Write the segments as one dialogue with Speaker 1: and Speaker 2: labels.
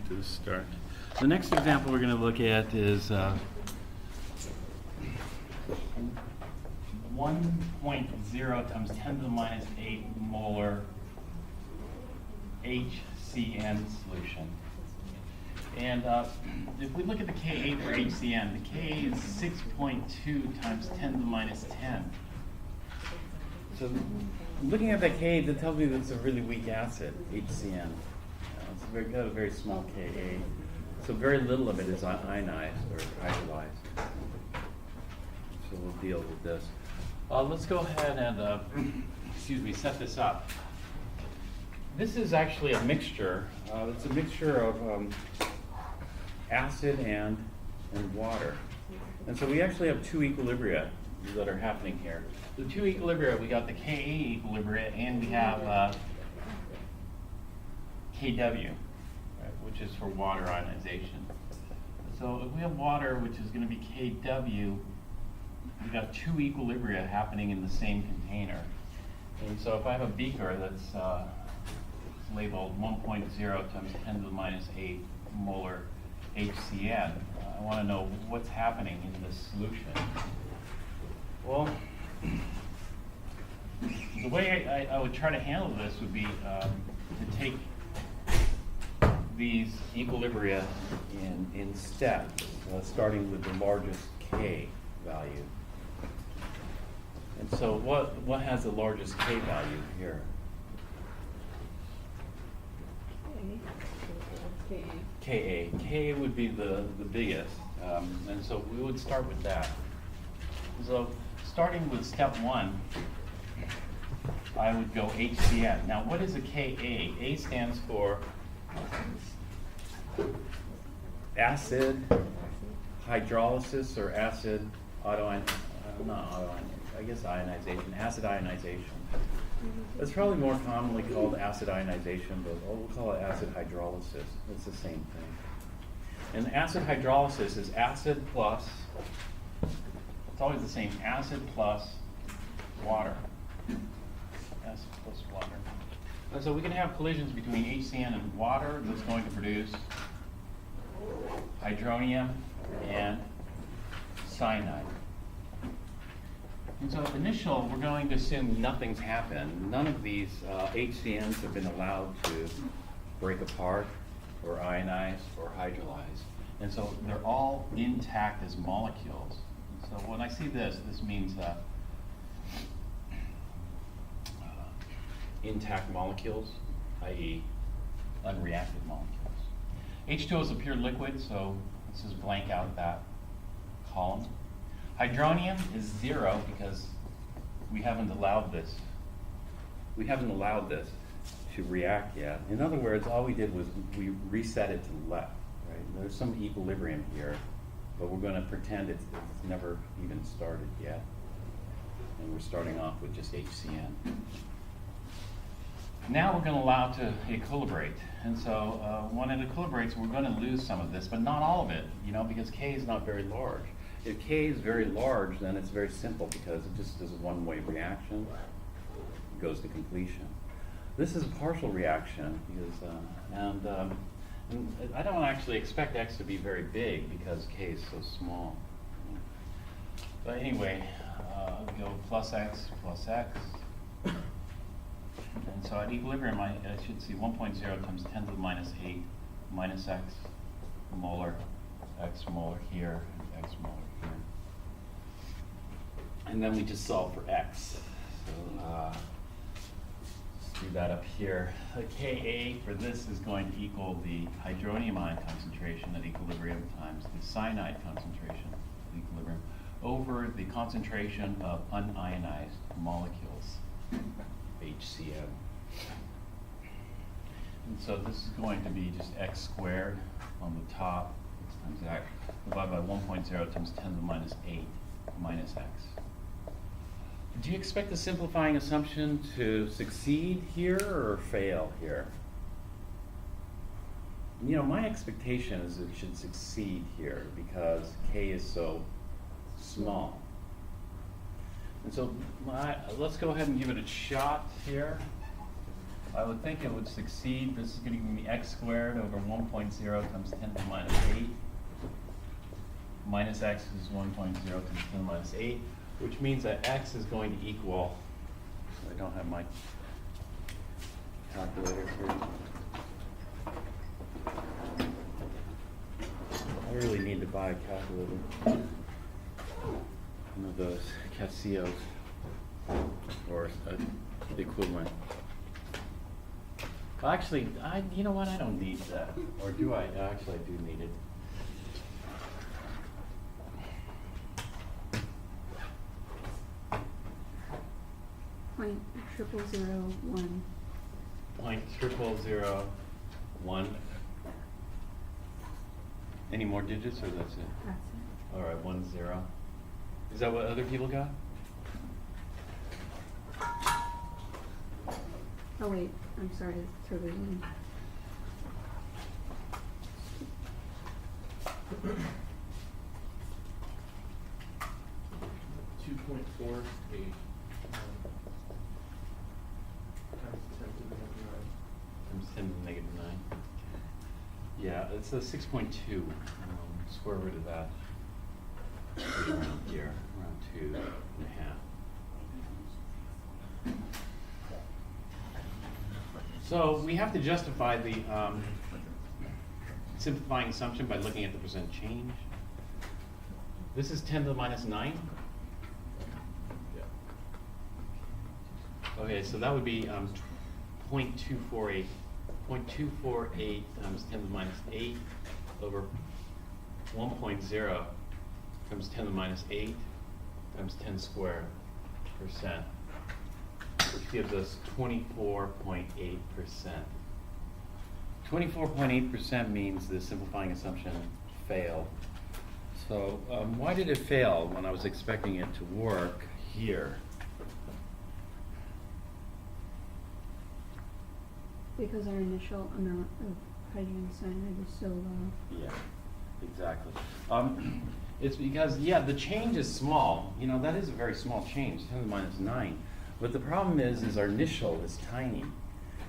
Speaker 1: to start. The next example we're going to look at is 1.0 times 10 to the minus 8 molar HCN solution. And if we look at the Ka for HCN, the Ka is 6.2 times 10 to the minus 10. So looking at that Ka, that tells me that it's a really weak acid, HCN. It's got a very small Ka. So very little of it is ionized or hydrolyzed. So we'll deal with this. Let's go ahead and set this up. This is actually a mixture. It's a mixture of acid and water. And so we actually have two equilibria that are happening here. The two equilibria, we got the Ka equilibria and we have Kw, right, which is for water ionization. So if we have water, which is going to be Kw, we've got two equilibria happening in the same container. And so if I have a beaker that's labeled 1.0 times 10 to the minus 8 molar HCN, I want to know what's happening in this solution. Well, the way I would try to handle this would be to take these equilibria in steps, starting with the largest K value. And so what has the largest K value here? Ka. Ka would be the biggest. And so we would start with that. So starting with step 1, I would go HCN. Now what is a Ka? A stands for acid hydrolysis or acid ionization, acid ionization. It's probably more commonly called acid ionization, but we'll call it acid hydrolysis. It's the same thing. And acid hydrolysis is acid plus, it's always the same, acid plus water. Acid plus water. And so we can have collisions between HCN and water that's going to produce hydronium and cyanide. And so initial, we're going to assume nothing's happened. None of these HCNs have been allowed to break apart or ionize or hydrolyze. And so they're all intact as molecules. So when I see this, this means intact molecules, i.e. unreacted molecules. H2O is a pure liquid, so let's just blank out that column. Hydronium is 0 because we haven't allowed this. We haven't allowed this to react yet. In other words, all we did was we reset it to the left. Right? There's some equilibrium here, but we're going to pretend it's never even started yet. And we're starting off with just HCN. Now we're going to allow it to equilibrate. And so when it equilibrates, we're going to lose some of this, but not all of it, because K is not very large. If K is very large, then it's very simple because it just is a one-way reaction. It goes to completion. This is a partial reaction because, and I don't actually expect X to be very big because K is so small. But anyway, go plus X. And so at equilibrium, I should see 1.0 times 10 to the minus 8 minus X molar here, and X molar here. And then we just solve for X. So let's do that up here. The Ka for this is going to equal the hydronium ion concentration at equilibrium times the cyanide concentration at equilibrium over the concentration of unionized molecules, HCN. And so this is going to be just X squared on the top times X divided by 1.0 times 10 to the minus 8 minus X. Do you expect the simplifying assumption to succeed here or fail here? My expectation is it should succeed here because K is so small. And so let's go ahead and give it a shot here. I would think it would succeed. This is going to give me x squared over 1.0 times 10 to the minus 8. Minus x is 1.0 times 10 to the minus 8, which means that x is going to equal, I don't have my calculator here. I really need to buy a calculator. One of those Casios or the equivalent. Actually, you know what? I don't need that. Or do I? Actually, I do need it.
Speaker 2: .0001.
Speaker 1: 0.0001. Any more digits, or that's it?
Speaker 2: That's it.
Speaker 1: All right, 10. Is that what other people got?
Speaker 2: Oh wait, I'm sorry, throw it in.
Speaker 3: .48
Speaker 1: Times 10 to the negative 9. Yeah, it's a 6.2. Square root of that. Around here, around 2.5. So we have to justify the simplifying assumption by looking at the percent change. This is 10 to the minus 9. Okay, so that would be 0.248. 0.248 times 10 to the minus 8 over 1.0 times 10 to the minus 8 times 10 squared percent, which gives us 24.8%. 24.8% means the simplifying assumption failed. So why did it fail when I was expecting it to work here?
Speaker 2: Because our initial amount of hydrogen cyanide was so low.
Speaker 1: Yeah, exactly. It's because, yeah, the change is small. You know, that is a very small change, 10 to the minus 9. But the problem is our initial is tiny.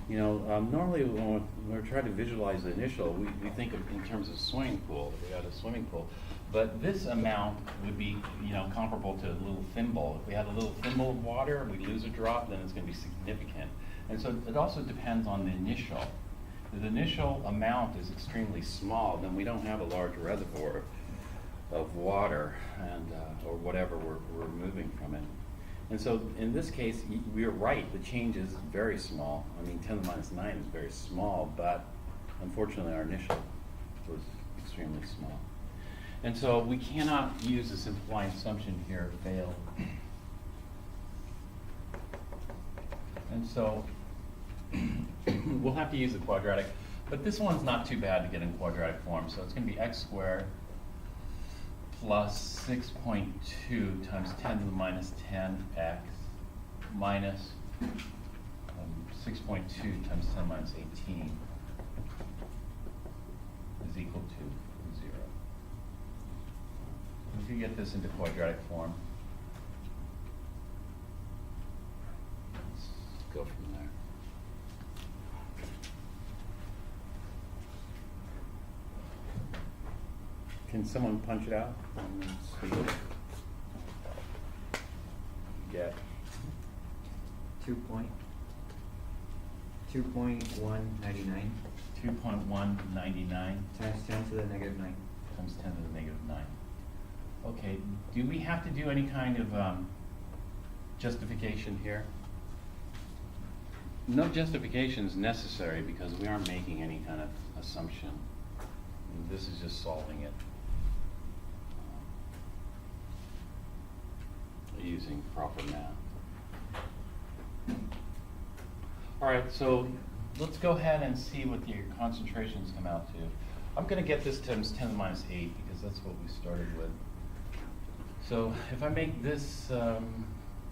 Speaker 1: You know, normally when we're trying to visualize the initial, we think of in terms of swimming pool. If we had a swimming pool. But this amount would be, you know, comparable to a little thimble. If we had a little thimble of water, we lose a drop, then it's going to be significant. And so it also depends on the initial. If the initial amount is extremely small, then we don't have a large reservoir of water and or whatever we're removing from it. And so in this case, we are right, the change is very small. I mean, 10 to the minus 9 is very small, but unfortunately our initial was extremely small. And so we cannot use the simplifying assumption here, fail. And so we'll have to use the quadratic, but this one's not too bad to get in quadratic form. So it's going to be x squared plus 6.2 times 10 to the minus 10x minus 6.2 times 10 to the minus 18 is equal to 0. If you get this into quadratic form, let's go from there. Can someone punch it out? Let's see. Get
Speaker 4: 2.199
Speaker 1: 2.199
Speaker 4: times 10 to the negative 9.
Speaker 1: times 10 to the negative 9. Okay, do we have to do any kind of justification here? No justification is necessary because we aren't making any kind of assumption. This is just solving it using proper math. All right, so let's go ahead and see what your concentrations come out to. I'm going to get this times 10 to the minus 8 because that's what we started with. So if I make this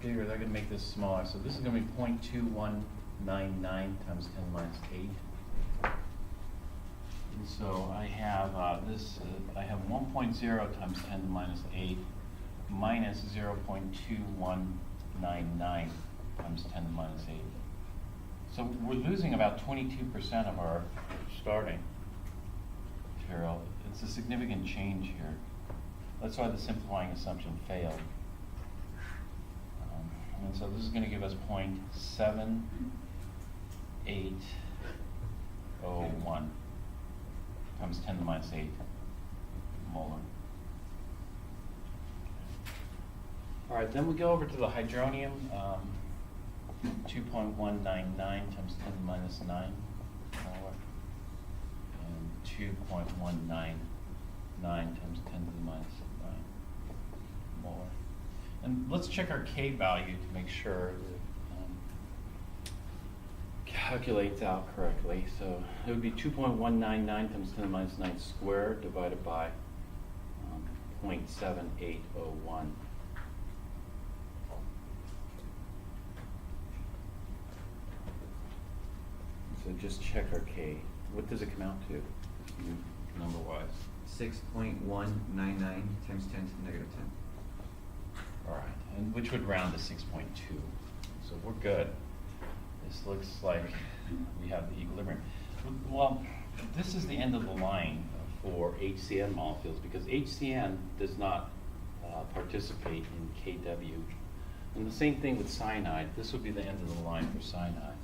Speaker 1: bigger, they're going to make this smaller. So this is going to be 0.2199 times 10 to the minus 8. And so I have this, I have 1.0 times 10 to the minus 8 minus 0.2199 times 10 to the minus 8. So we're losing about 22% of our starting material. It's a significant change here. That's why the simplifying assumption failed. And so this is going to give us 0.7801 times 10 to the minus 8 molar. All right, then we go over to the hydronium, 2.199 times 10 to the minus 9 molar, and 2.199 times 10 to the minus 9 molar. And let's check our K value to make sure it calculates out correctly. So it would be 2.199 times 10 to the minus 9 squared divided by 0.7801. So just check our K. What does it come out to, number-wise?
Speaker 3: 6.199 times 10 to the negative 10.
Speaker 1: All right, and which would round to 6.2. So we're good. This looks like we have the equilibrium. Well, this is the end of the line for HCN molecules because HCN does not participate in KW. And the same thing with cyanide. This would be the end of the line for cyanide.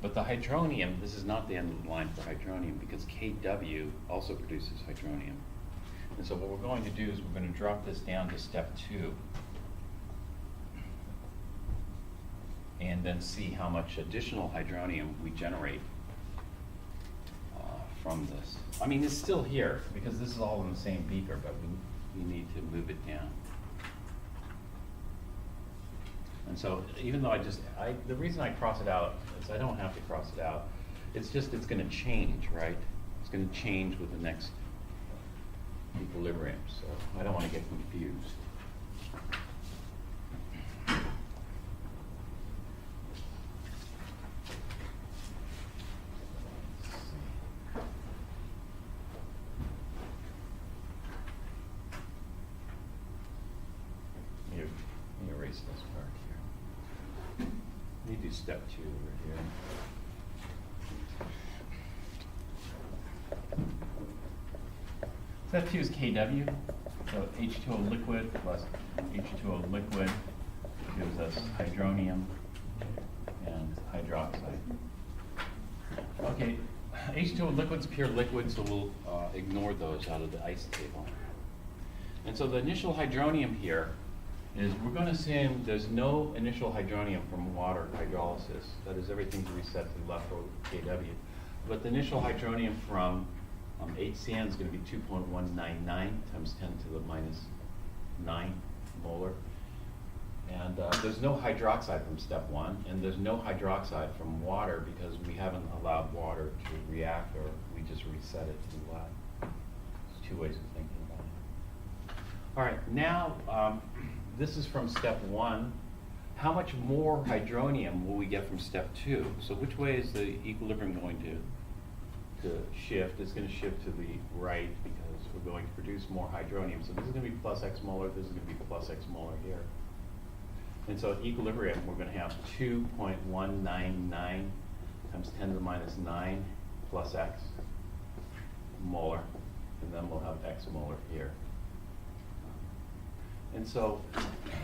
Speaker 1: But the hydronium, this is not the end of the line for hydronium because KW also produces hydronium. And so what we're going to do is we're going to drop this down to step 2 and then see how much additional hydronium we generate from this. I mean, it's still here because this is all in the same beaker, but we need to move it down. And so even though the reason I cross it out is I don't have to cross it out. It's just, it's going to change, right? It's going to change with the next equilibrium, so I don't want to get confused. Let me erase this part here. Let me do step 2 over here. Step 2 is KW, so H2O liquid plus H2O liquid gives us hydronium and hydroxide. Okay, H2O liquid's pure liquid, so we'll ignore those out of the ice table. And so the initial hydronium here is we're going to assume there's no initial hydronium from water hydrolysis. That is, everything's reset to the left over KW. But the initial hydronium from HCN is going to be 2.199 times 10 to the minus 9 molar. And there's no hydroxide from step 1, and there's no hydroxide from water because we haven't allowed water to react, or we just reset it to the left. There's 2 ways of thinking about it. All right, now this is from step 1. How much more hydronium will we get from step 2? So which way is the equilibrium going to shift? It's going to shift to the right because we're going to produce more hydronium. So this is going to be plus X molar, this is going to be plus X molar here. And so at equilibrium, we're going to have 2.199 times 10 to the minus 9 plus X molar, and then we'll have X molar here. And so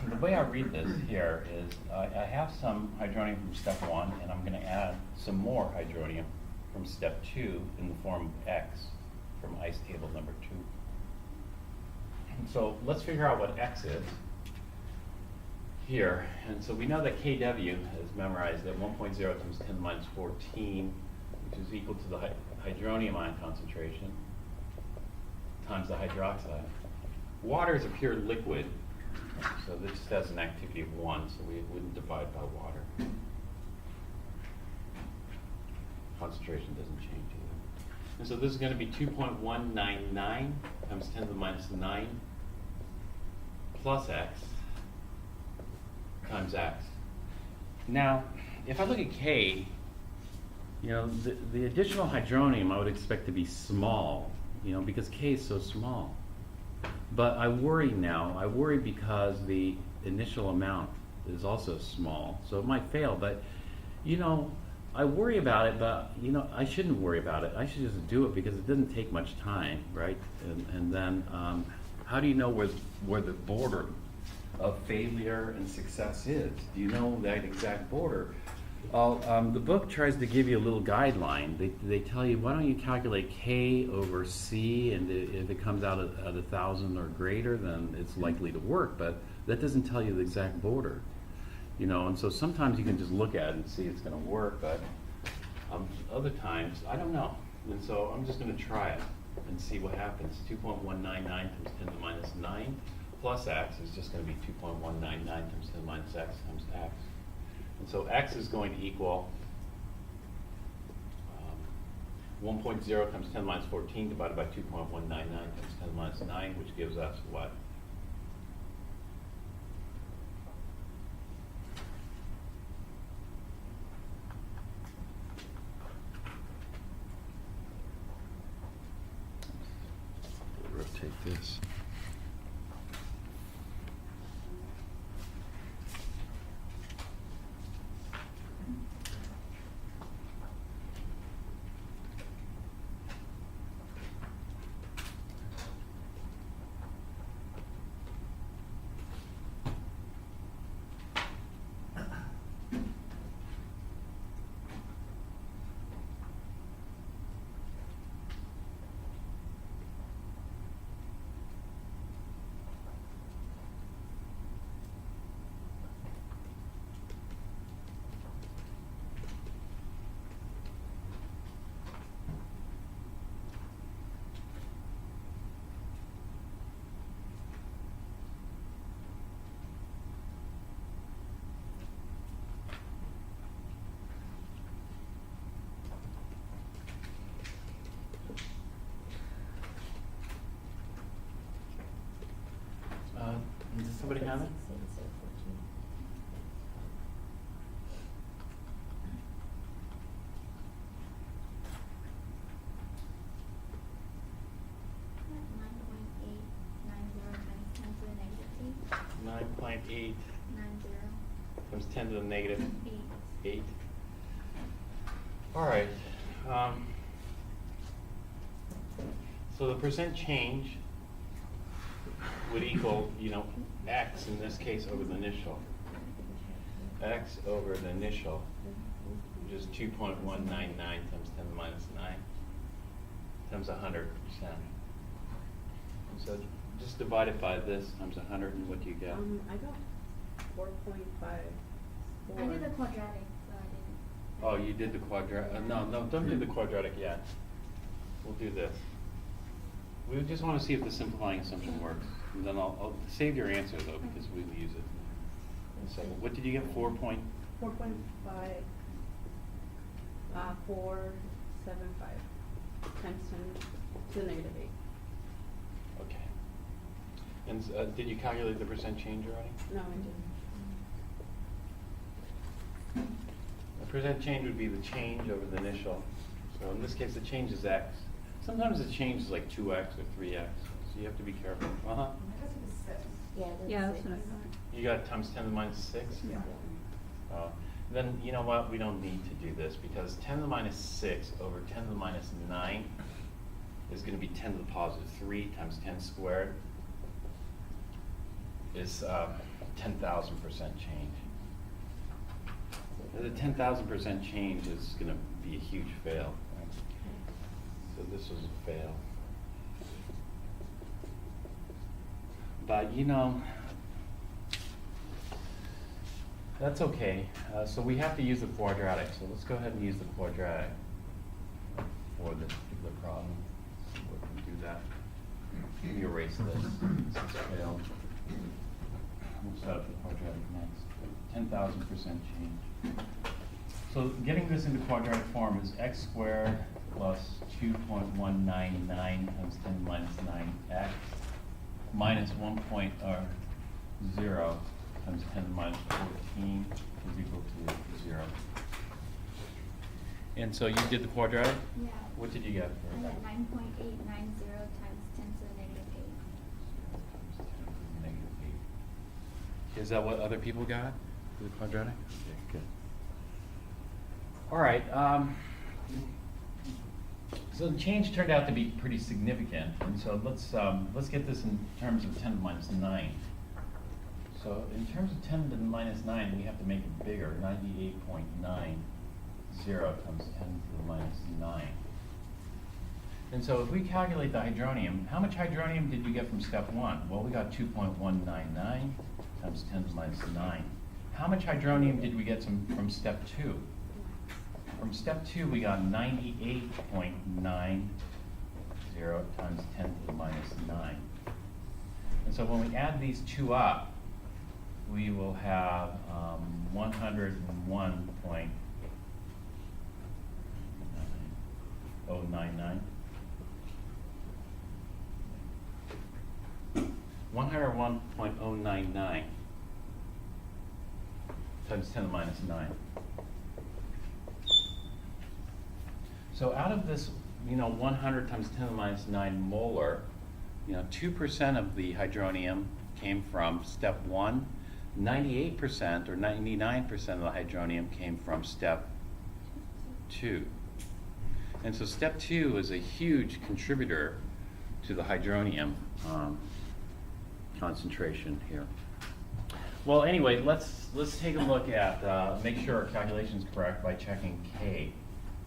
Speaker 1: the way I read this here is I have some hydronium from step 1, and I'm going to add some more hydronium from step 2 in the form of X from ice table number 2. And so let's figure out what X is here. And so we know that KW is memorized at 1.0 times 10 to the minus 14, which is equal to the hydronium ion concentration times the hydroxide. Water is a pure liquid, so this has an activity of 1, so we wouldn't divide by water. Concentration doesn't change either. And so this is going to be 2.199 times 10 to the minus 9 plus X times X. Now, if I look at K, you know, the additional hydronium I would expect to be small, you know, because K is so small. But I worry now. I worry because the initial amount is also small, so it might fail. But
Speaker 3: You know, I worry about it, but you know, I shouldn't worry about it. I should just do it because it doesn't take much time, right? And then, how do you know where the border of failure and success is? Do you know that exact border? The book tries to give you a little guideline. They tell you, why don't you calculate K over C, and if it comes out at 1,000 or greater, then it's likely to work. But that doesn't tell you the exact border. You know, and so sometimes you can just look at it and see it's going to work, but other times, I don't know. And so I'm just going to try it and see what happens. 2.199 times 10 to the minus 9 plus x is just going to be 2.199 times 10 to the minus x times x. And so x is going to equal 1.0 times 10 to the minus 14 divided by 2.199 times 10 to the minus 9, which gives us what? Rotate this. Does somebody have it? .8 times 10 to the negative 8. All right. So the percent change would equal, you know, x in this case over the initial. X over the initial, which is 2.199 times 10 to the minus 9 times 100%. So just divide it by this times 100, and what do you get?
Speaker 4: I got 4.54.
Speaker 5: I did the quadratic, so I didn't.
Speaker 3: Oh, you did the quadratic. No, don't do the quadratic yet. We'll do this. We just want to see if the simplifying assumption works. And then I'll save your answer, though, because we will use it. And so what did you get? 4.?
Speaker 4: 4.5. 475 times 10 to the negative 8.
Speaker 3: Okay. And did you calculate the percent change already?
Speaker 4: No, I didn't.
Speaker 3: The percent change would be the change over the initial. So in this case, the change is x. Sometimes the change is like 2x or 3x, so you have to be careful. Uh-huh.
Speaker 2: Yeah, that's what I thought.
Speaker 3: You got times 10 to the minus 6?
Speaker 2: Yeah.
Speaker 3: Then, you know what, we don't need to do this, because 10 to the minus 6 over 10 to the minus 9 is going to be 10 to the positive 3 times 10 squared is 10,000% change. The 10,000% change is going to be a huge fail. Right? So this was a fail. But you know, that's okay. So we have to use the quadratic. So let's go ahead and use the quadratic for this particular problem. So we can do that. Let me erase this since I failed. We'll set up the quadratic next. 10,000% change. So getting this into quadratic form is x squared plus 2.199 times 10 minus 9x minus 1.0 times 10 to the minus 14 is equal to 0. And so you did the quadratic?
Speaker 5: Yeah.
Speaker 3: What did you get for
Speaker 5: I
Speaker 3: that?
Speaker 5: got 9.890 times 10 to the negative 8.
Speaker 3: Is that what other people got for the quadratic? Okay, good.
Speaker 1: All right, so the change turned out to be pretty significant, and so let's get this in terms of 10 to the minus 9. So in terms of 10 to the minus 9, we have to make it bigger, 98.90 times 10 to the minus 9. And so if we calculate the hydronium, how much hydronium did we get from step 1? Well, we got 2.199 times 10 to the minus 9. How much hydronium did we get from step 2? From step 2, we got 98.90 times 10 to the minus 9. And so when we add these two up, we will have 101.099. 101.099 times 10 to the minus 9. So out of this, 100 times 10 to the minus 9 molar, 2% of the hydronium came from step 1, 98% or 99% of the hydronium came from step 2. And so step 2 is a huge contributor to the hydronium concentration here. Well, anyway, let's take a look at, make sure our calculation is correct by checking K.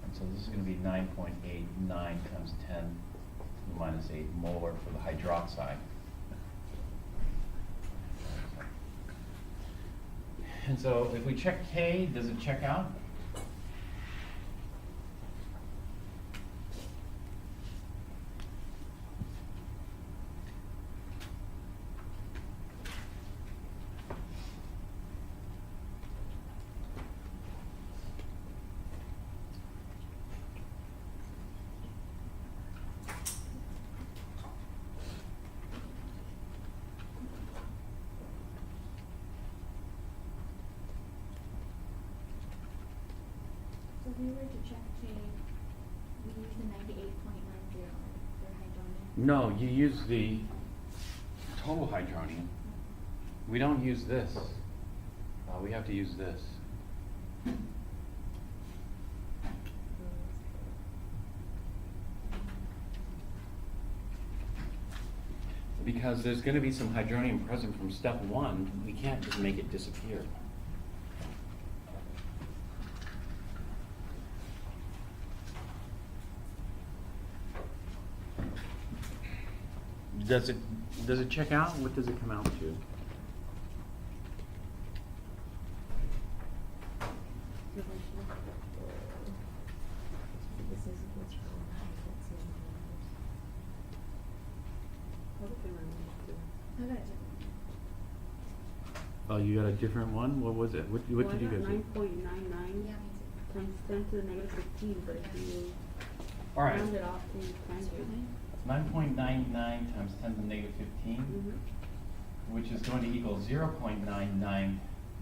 Speaker 1: And so this is going to be 9.89 times 10 to the minus 8 molar for the hydroxide. And so if we check K, does it check out?
Speaker 5: So if we were to check K, we use the 98.90 for hydronium.
Speaker 3: No, you use the total hydronium. We don't use this. We have to use this. Because there's going to be some hydronium present from step 1, we can't just make it disappear. Does it check out? What does it come out to?
Speaker 4: I got it.
Speaker 3: Oh, you got a different one? What was it? What did you get?
Speaker 2: 9.99
Speaker 5: Yeah, me too.
Speaker 2: times 10 to the negative 15, but if you
Speaker 1: All right.
Speaker 2: round it off to times
Speaker 1: 9.99 times 10 to the negative 15, which is going to equal 0.999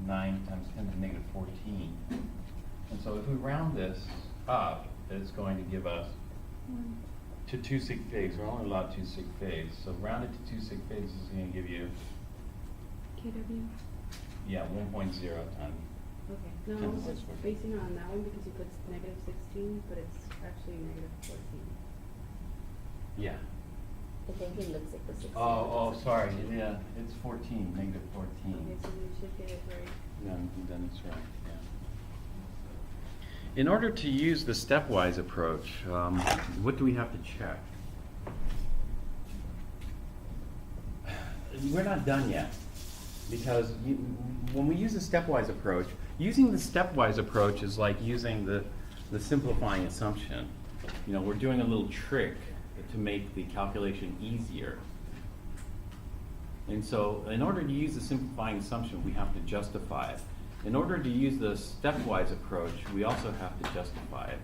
Speaker 1: times 10 to the negative 14. And so if we round this up, it's going to give us to 2 sig figs. We're only allowed 2 sig figs. So rounded to 2 sig figs is going to give you,
Speaker 2: KW.
Speaker 1: yeah, 1.0 times.
Speaker 2: Okay.
Speaker 1: 10
Speaker 2: No,
Speaker 1: to the
Speaker 2: it's
Speaker 1: sixth power.
Speaker 2: basing it on that one because you put negative 16, but it's actually negative 14.
Speaker 1: Yeah.
Speaker 6: I think it looks like the 16.
Speaker 1: Oh, sorry. Yeah, it's 14, negative 14.
Speaker 2: Okay, so we should get it right.
Speaker 1: Then it's right, yeah.
Speaker 3: In order to use the stepwise approach, what do we have to check? We're not done yet, because when we use the stepwise approach, using the stepwise approach is like using the simplifying assumption. We're doing a little trick to make the calculation easier. And so in order to use the simplifying assumption, we have to justify it. In order to use the stepwise approach, we also have to justify it.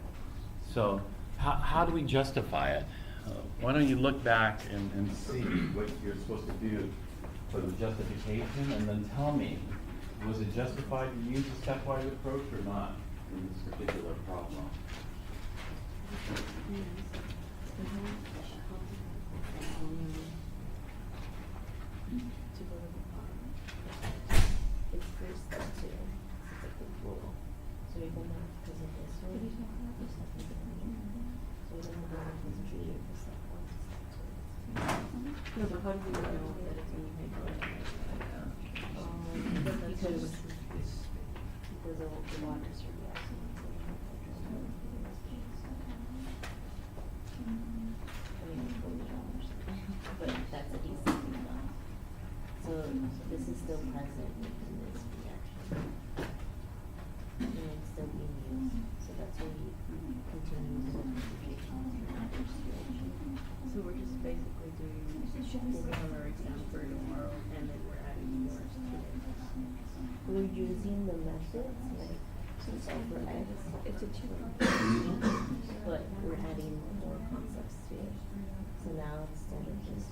Speaker 3: So how do we justify it? Why don't you look back and see what you're supposed to do for the justification, and then tell me, was it justified to use the stepwise approach or not in this particular problem?
Speaker 6: To go to the bottom. It's first step 2. It's like the rule. So you go down because of this
Speaker 4: No, but how do we know that it's in hydraulic? Because the water is reacting. I mean, it's $40, but that's a decent amount. So this is still present in this reaction. And it's still being used, so that's why we continue to So we're just basically doing, we'll have our exam for tomorrow, and then we're adding more to it.
Speaker 6: We're using the methods, like, solve for X.
Speaker 4: It's a two.
Speaker 6: But we're adding more concepts to it. So now instead of just,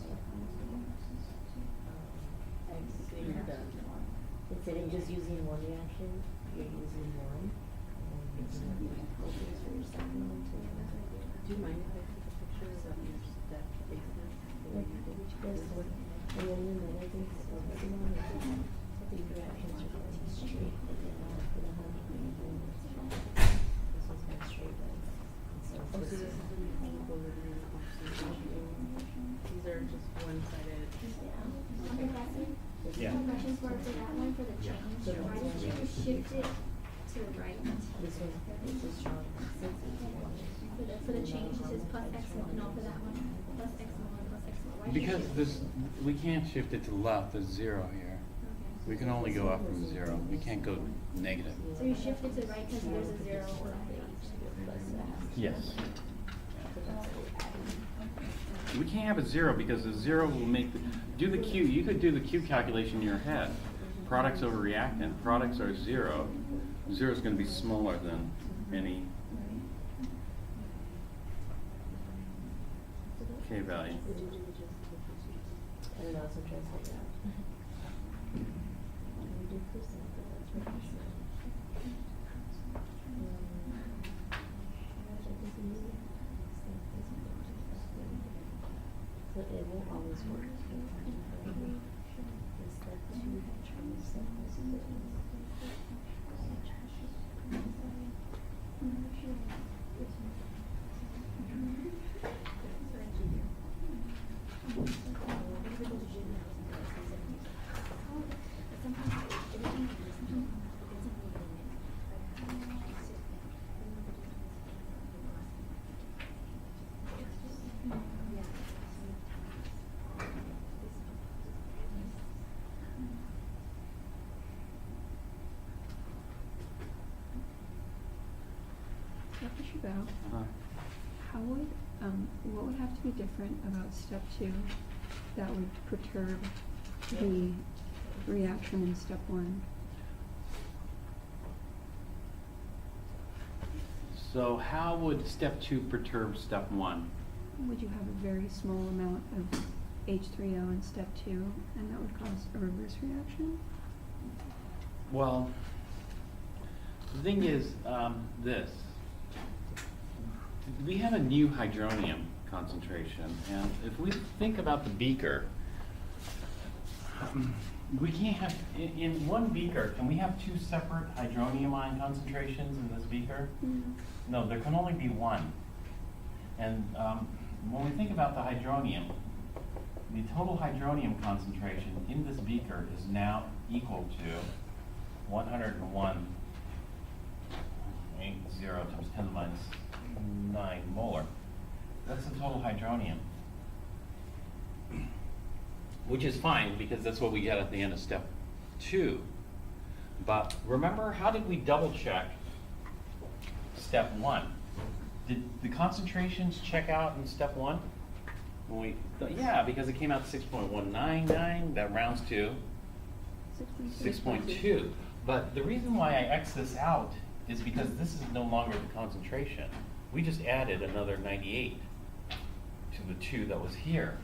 Speaker 6: instead of just using one reaction, you're using one. And then you have focus for your second one too.
Speaker 4: Do you mind if I take a picture of your step exam?
Speaker 6: Like, which does what, and then the methods is focusing on it. These reactions are going straight, but then after the honey, this one's going straight lines. So
Speaker 4: Oh, so
Speaker 6: this
Speaker 4: this
Speaker 6: is,
Speaker 4: is an equal living concentration. These are just one-sided.
Speaker 5: Okay, that's it.
Speaker 1: Yeah.
Speaker 5: Some questions for that one, for the change.
Speaker 6: So
Speaker 5: Why did you shift it to the right?
Speaker 6: this one, this is strong, since it's one.
Speaker 5: For the change, it says plus X mol, no, for that one, plus X mol and plus X mol. Why did you
Speaker 1: Because
Speaker 5: shift
Speaker 1: this, we can't shift it to the left, there's zero here.
Speaker 5: Okay.
Speaker 1: We can only go up from zero, we can't go negative.
Speaker 5: So you shift it to the right because there's a zero on the
Speaker 1: Yes. We can't have a zero because the zero will make the, do the Q, you could do the Q calculation in your head. Products over reactant, products are zero. Zero is going to be smaller than any K value.
Speaker 6: I don't know, so translate that. We do percent, but that's what it's like. So it won't always work. It's step 2 determines step 1.
Speaker 2: Dr. Chabot,
Speaker 1: Uh-huh.
Speaker 2: how would, what would have to be different about step 2 that would perturb the reaction in step 1?
Speaker 1: So how would step 2 perturb step 1?
Speaker 2: Would you have a very small amount of H3O in step 2, and that would cause a reverse reaction?
Speaker 1: Well, the thing is, this. We have a new hydronium concentration, and if we think about the beaker, we can't have, in one beaker, can we have two separate hydronium ion concentrations in this beaker? No, there can only be one. And when we think about the hydronium, the total hydronium concentration in this beaker is now equal to 101.80 times 10 to the minus 9 molar. That's the total hydronium. Which is fine, because that's what we get at the end of step 2. But remember, how did we double check step 1? Did the concentrations check out in step 1? When yeah, because it came out 6.199, that rounds to 6.2. But the reason why I X this out is because this is no longer the concentration. We just added another 98 to the 2 that was here.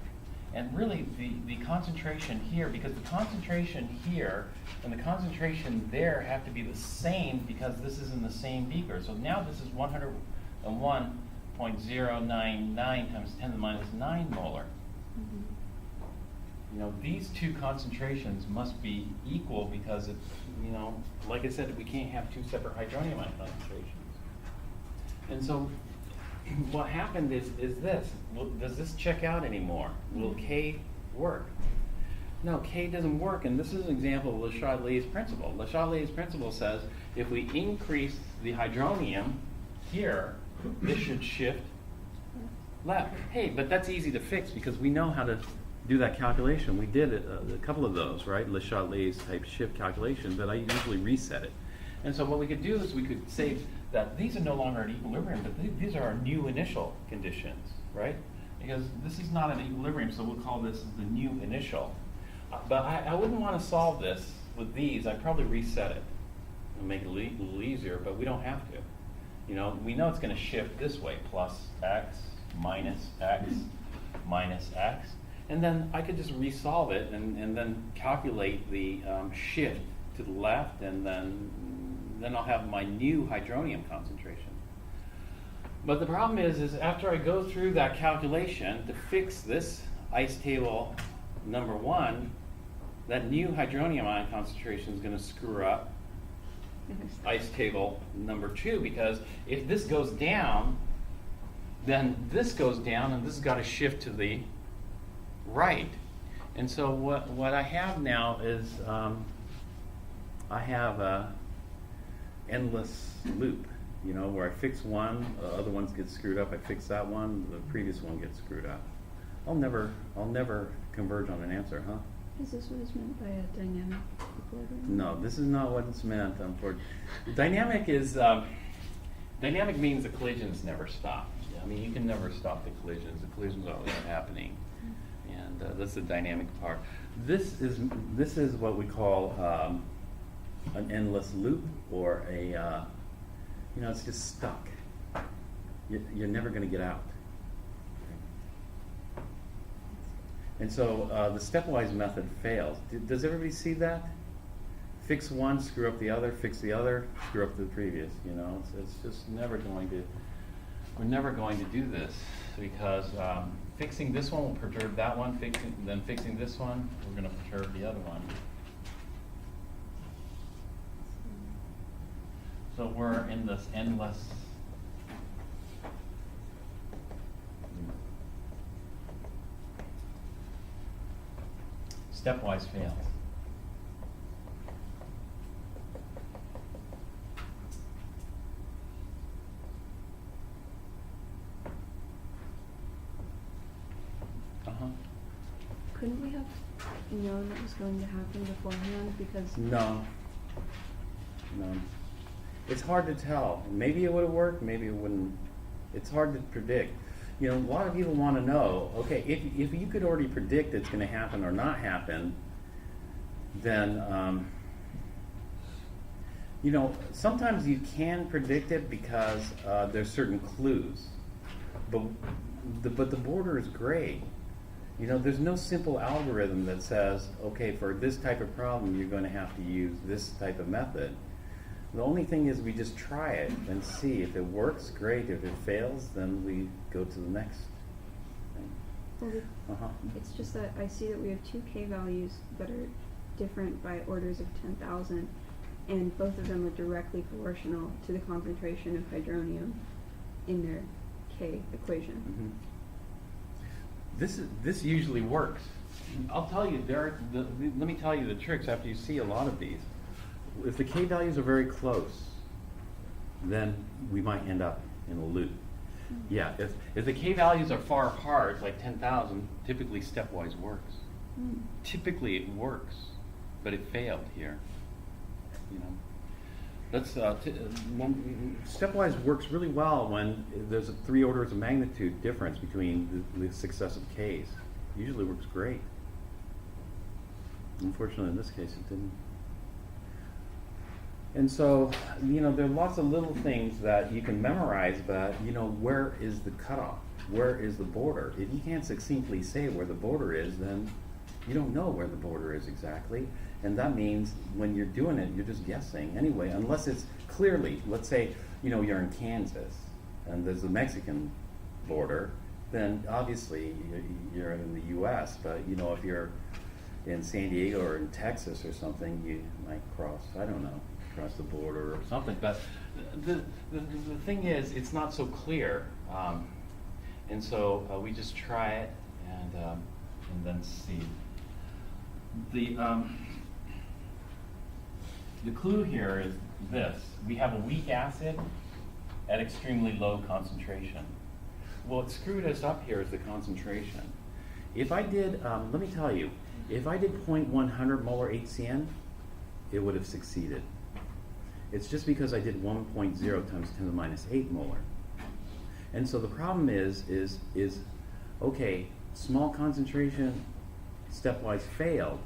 Speaker 1: And really, the concentration here, because the concentration here and the concentration there have to be the same because this is in the same beaker. So now this is 101.099 times 10 to the minus 9 molar. You know, these two concentrations must be equal because it's, you know, like I said, we can't have two separate hydronium ion concentrations. And so what happened is this. Does this check out anymore? Will K
Speaker 3: work. No, K doesn't work, and this is an example of Le Chatelier's principle. Le Chatelier's principle says if we increase the hydronium here, this should shift left. Hey, but that's easy to fix because we know how to do that calculation. We did a couple of those, right? Le Chatelier's type shift calculation, but I usually reset it. And so what we could do is we could say that these are no longer at equilibrium, but these are our new initial conditions, right? Because this is not an equilibrium, so we'll call this the new initial. But I wouldn't want to solve this with these. I'd probably reset it and make it a little easier, but we don't have to. You know, we know it's going to shift this way, plus x, minus x, minus x. And then I could just resolve it and then calculate the shift to the left, and then I'll have my new hydronium concentration. But the problem is after I go through that calculation to fix this ice table number 1, that new hydronium ion concentration is going to screw up ice table number 2, because if this goes down, then this goes down, and this has got to shift to the right. And so what I have now is I have a endless loop, you know, where I fix one, other ones get screwed up. I fix that one, the previous one gets screwed up. I'll never converge on an answer, huh?
Speaker 2: Is this what is meant by a dynamic equilibrium?
Speaker 3: No, this is not what it's meant. Dynamic means the collisions never stop. I mean, you can never stop the collisions. The collisions are always happening, and that's the dynamic part. This is what we call an endless loop, or a you know, it's just stuck. You're never going to get out. And so the stepwise method fails. Does everybody see that? Fix one, screw up the other, fix the other, screw up the previous. You know, it's just never going to, we're never going to do this, because fixing this one will perturb that one, then fixing this one, we're going to perturb the other one. So we're in this endless stepwise fails.
Speaker 2: Couldn't we have known that was going to happen beforehand? Because
Speaker 3: No. It's hard to tell. Maybe it would have worked, maybe it wouldn't. It's hard to predict. You know, a lot of people want to know, okay, if you could already predict it's going to happen or not happen, then, you know, sometimes you can predict it because there's certain clues. But the border is gray. You know, there's no simple algorithm that says, okay, for this type of problem, you're going to have to use this type of method. The only thing is we just try it and see. If it works, great. If it fails, then we go to the next thing.
Speaker 2: Well, it's just that I see that we have two K values that are different by orders of 10,000, and both of them are directly proportional to the concentration of hydronium in their K equation.
Speaker 3: This usually works. I'll tell you, let me tell you the tricks after you see a lot of these. If the K values are very close, then we might end up in a loop. Yeah, if the K values are far apart, like 10,000, typically stepwise works. Typically it works, but it failed here. You know, that's stepwise works really well when there's a 3 orders of magnitude difference between the successive Ks. Usually works great. Unfortunately, in this case, it didn't. And so, you know, there are lots of little things that you can memorize, but, you know, where is the cutoff? Where is the border? If you can't succinctly say where the border is, then you don't know where the border is exactly. And that means when you're doing it, you're just guessing anyway, unless it's clearly, let's say, you know, you're in Kansas and there's the Mexican border, then obviously you're in the U.S., but, you know, if you're in San Diego or in Texas or something, you might cross, I don't know, across the border or something. But the thing is, it's not so clear, and so we just try it, and and then C. The clue here is this. We have a weak acid at extremely low concentration. What screwed us up here is the concentration. If I did, let me tell you, if I did 0.100 molar HCN, it would have succeeded. It's just because I did 1.0 times 10 to the minus 8 molar. And so the problem is okay, small concentration stepwise failed,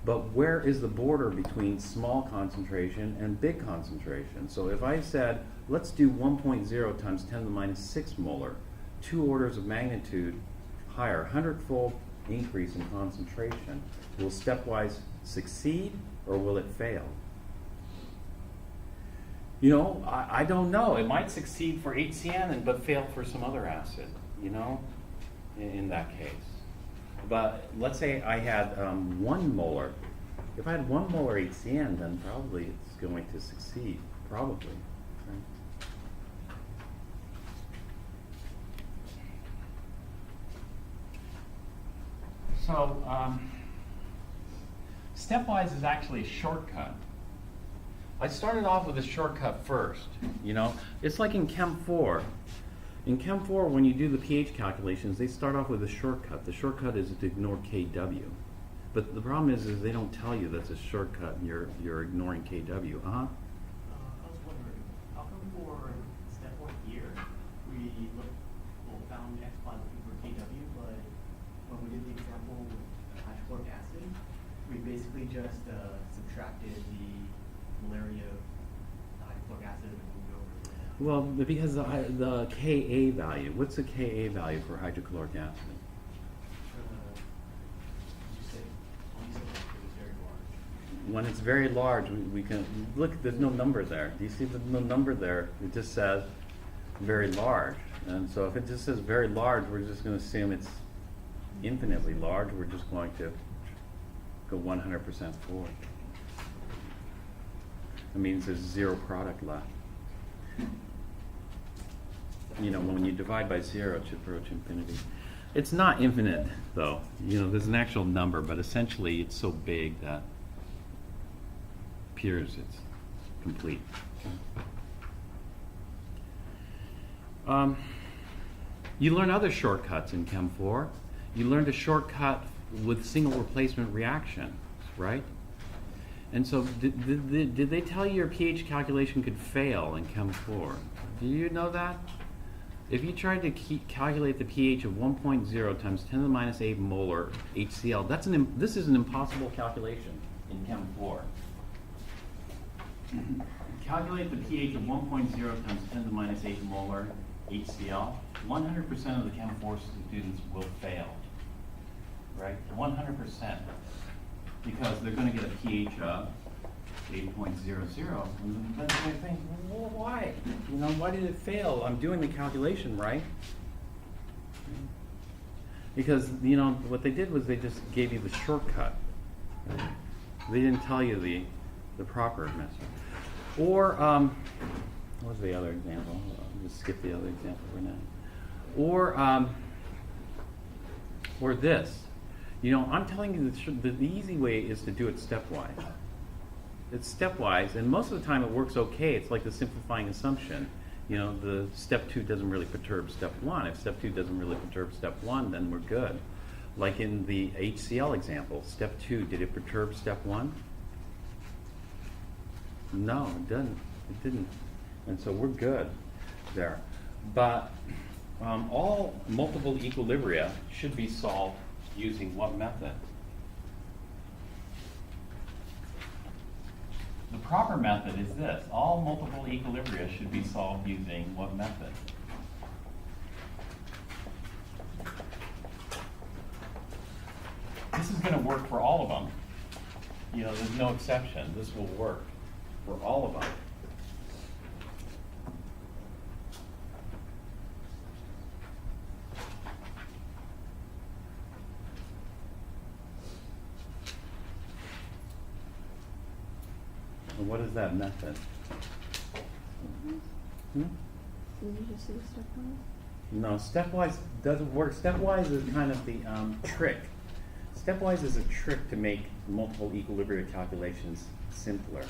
Speaker 3: but where is the border between small concentration and big concentration? So if I said, let's do 1.0 times 10 to the minus 6 molar, 2 orders of magnitude higher, 100-fold increase in concentration, will stepwise succeed or will it fail? You know, I don't know. It might succeed for HCN but fail for some other acid, you know, in that case. But let's say I had 1 molar. If I had 1 molar HCN, then probably it's going to succeed, probably. Right?
Speaker 1: So, stepwise is actually a shortcut.
Speaker 3: I started off with a shortcut first, you know. It's like in Chem 4. In Chem 4, when you do the pH calculations, they start off with a shortcut. The shortcut is to ignore Kw. But the problem is they don't tell you that's a shortcut and you're ignoring Kw.
Speaker 7: I was wondering, how come for step 1 here, we found X by looking for Kw, but when we did the example with hydrochloric acid, we basically just subtracted the molarity of the hydrochloric acid and moved over to that.
Speaker 3: Well, because the Ka value, what's the Ka value for hydrochloric acid?
Speaker 7: You said it was very large.
Speaker 3: When it's very large, we can, look, there's no number there. Do you see there's no number there? It just says very large. And so if it just says very large, we're just going to assume it's infinitely large. We're just going to go 100% forward. It means there's 0 product left. You know, when you divide by 0, it should approach infinity. It's not infinite, though. You know, there's an actual number, but essentially it's so big that appears it's complete. You learn other shortcuts in Chem 4. You learned a shortcut with single replacement reaction, right? And so did they tell you your pH calculation could fail in Chem 4? Do you know that? If you tried to calculate the pH of 1.0 times 10 to the minus 8 molar HCl, this is an impossible calculation in Chem 4. Calculate the pH of 1.0 times 10 to the minus 8 molar HCl. 100% of the Chem 4 students will fail, right? 100%. Because they're going to get a pH of 8.00, and then they think, well, why? You know, why did it fail? I'm doing the calculation right. Because, you know, what they did was they just gave you the shortcut. Right? They didn't tell you the proper method. Or, what was the other example? I'll just skip the other example for now. Or this. You know, I'm telling you the easy way is to do it stepwise. It's stepwise, and most of the time it works okay. It's like the simplifying assumption. You know, the step 2 doesn't really perturb step 1. If step 2 doesn't really perturb step 1, then we're good. Like in the HCl example, step 2, did it perturb step 1? No, it didn't. It didn't. And so we're good there. But all multiple equilibria should be solved using what method? The proper method is this. All multiple equilibria should be solved using what method? This is going to work for all of them. You know, there's no exception. This will work for all of them. And what is that method? Hmm?
Speaker 2: Did you just say stepwise?
Speaker 3: No, stepwise doesn't work. Stepwise is kind of the trick. Stepwise is a trick to make multiple equilibria calculations simpler.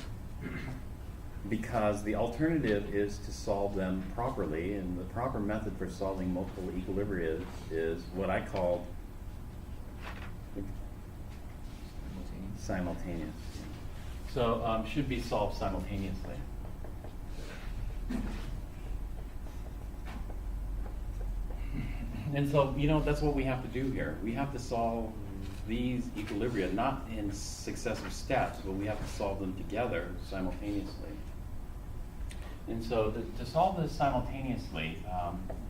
Speaker 3: Because the alternative is to solve them properly, and the proper method for solving multiple equilibria is what I call simultaneous. So should be solved simultaneously. And so, that's what we have to do here. We have to solve these equilibria, not in successive steps, but we have to solve them together simultaneously. And so to solve this simultaneously,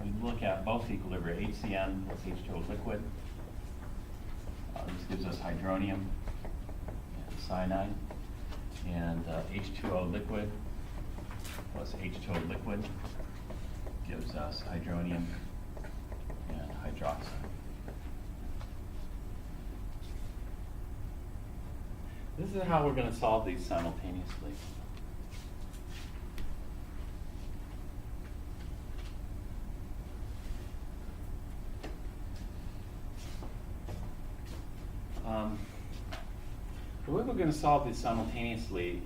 Speaker 3: we look at both equilibria, HCN plus H2O liquid. This gives us hydronium and cyanide. And H2O liquid plus H2O liquid gives us hydronium and hydroxide. This is how we're going to solve these simultaneously. The way we're going to solve these simultaneously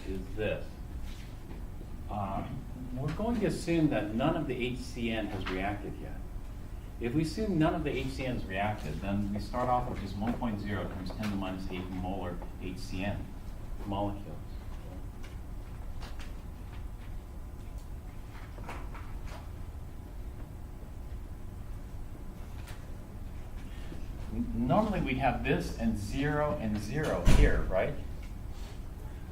Speaker 3: is this. We're going to assume that none of the HCN has reacted yet. If we assume none of the HCN has reacted, then we start off with just 1.0 times 10 to the minus 8 molar HCN molecules. Normally we'd have this and 0 here, right?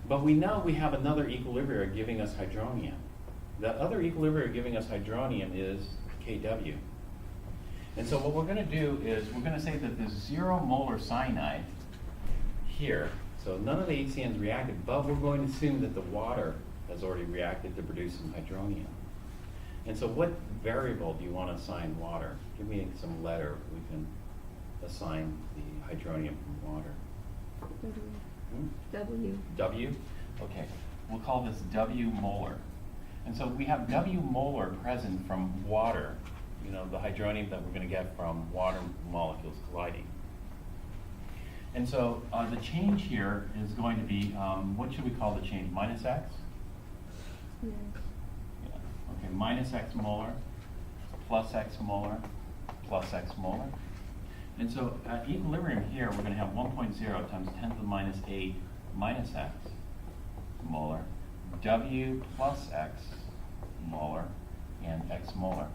Speaker 3: But we know we have another equilibria giving us hydronium. That other equilibria giving us hydronium is Kw. And so what we're going to do is we're going to say that there's 0 molar cyanide here. So none of the HCNs reacted, but we're going to assume that the water has already reacted to produce some hydronium. And so what variable do you want to assign water? Give me some letter we can assign the hydronium from water.
Speaker 2: W.
Speaker 3: W? Okay. We'll call this W molar. And so we have W molar present from water, the hydronium that we're going to get from water molecules colliding. And so the change here is going to be, what should we call the change? Minus X?
Speaker 2: Yeah.
Speaker 3: Yeah. Okay, minus X molar, plus X molar, plus X molar. And so at equilibrium here, we're going to have 1.0 times 10 to the minus 8 minus X molar, W plus X molar, and X molar.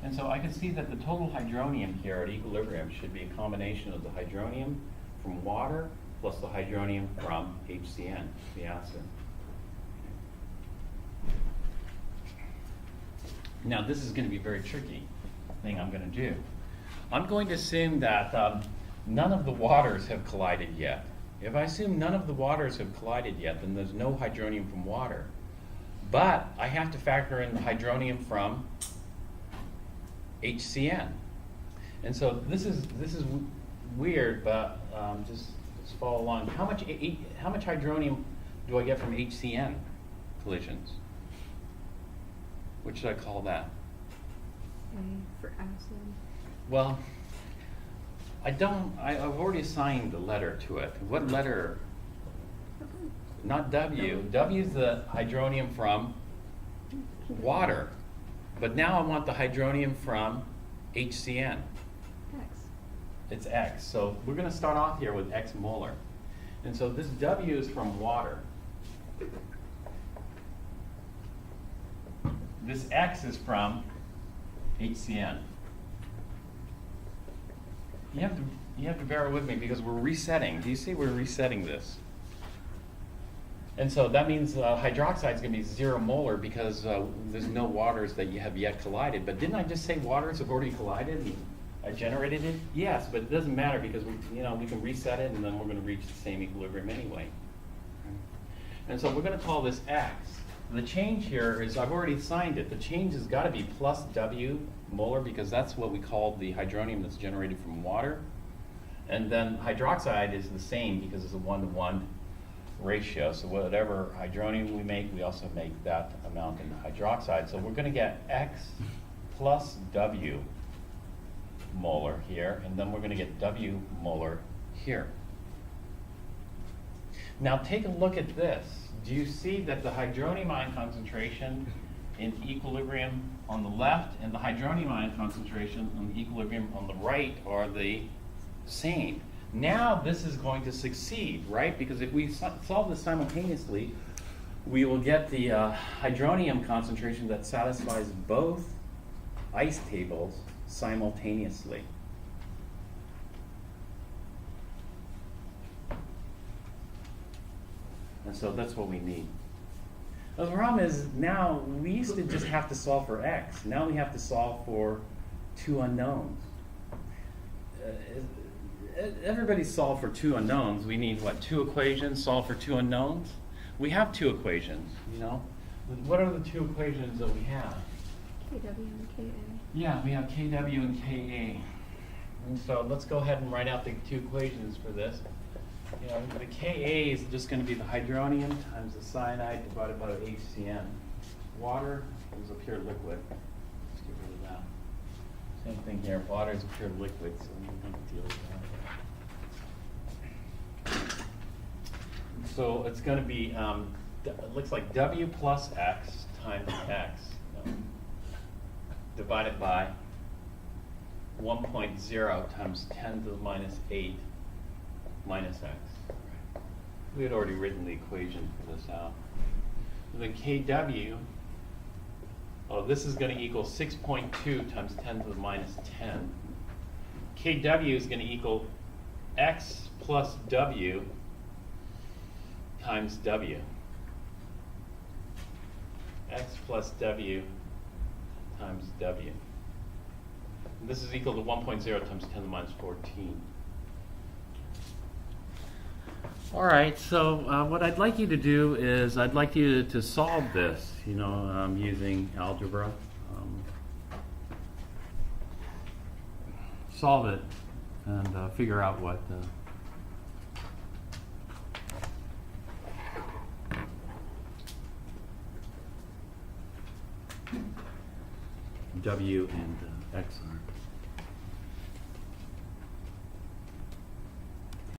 Speaker 3: And so I can see that the total hydronium here at equilibrium should be a combination of the hydronium from water plus the hydronium from HCN, the acid. Now this is going to be a very tricky thing I'm going to do. I'm going to assume that none of the waters have collided yet. If I assume none of the waters have collided yet, then there's no hydronium from water. But I have to factor in the hydronium from HCN. And so this is weird, but just follow along. How much hydronium do I get from HCN collisions? What should I call that?
Speaker 2: A for acid.
Speaker 3: Well, I've already assigned the letter to it. What letter?
Speaker 2: Okay.
Speaker 3: Not W. W is the hydronium from water. But now I want the hydronium from HCN.
Speaker 2: X.
Speaker 3: It's X. So we're going to start off here with X molar. And so this W is from water. This X is from HCN. You have to bear with me because we're resetting. Do you see we're resetting this? And so that means hydroxide is going to be 0 molar because there's no waters that you have yet collided. But didn't I just say waters have already collided and I generated it? Yes, but it doesn't matter because we can reset it and then we're going to reach the same equilibrium anyway. And so we're going to call this X. The change here is I've already assigned it. The change has got to be plus W molar because that's what we call the hydronium that's generated from water. And then hydroxide is the same because it's a 1-to-1 ratio. So whatever hydronium we make, we also make that amount in hydroxide. So we're going to get X plus W molar here, and then we're going to get W molar here. Now take a look at this. Do you see that the hydronium ion concentration in equilibrium on the left and the hydronium ion concentration in equilibrium on the right are the same? Now this is going to succeed, right? Because if we solve this simultaneously, we will get the hydronium concentration that satisfies both ice tables simultaneously. And so that's what we need. The problem is now we used to just have to solve for x. Now we have to solve for two unknowns. Everybody solved for two unknowns. We need what, two equations, solve for two unknowns? We have two equations, you know. What are the two equations that we have?
Speaker 2: KW and KA.
Speaker 3: Yeah, we have KW and KA. And so let's go ahead and write out the two equations for this. You know, the Ka is just going to be the hydronium times the cyanide divided by the HCN. Water is a pure liquid. Let's get rid of that. Same thing here. Water is a pure liquid, so we don't have to deal with that. So it's going to be, it looks like W plus X times X divided by 1.0 times 10 to the minus 8 minus X. We had already written the equation for this out. And then KW, this is going to equal 6.2 times 10 to the minus 10. KW is going to equal X plus W times W. X plus W times W. And this is equal to 1.0 times 10 to the minus 14. All right, so what I'd like you to do is I'd like you to solve this, you know, using algebra. Solve it and figure out what W and X are.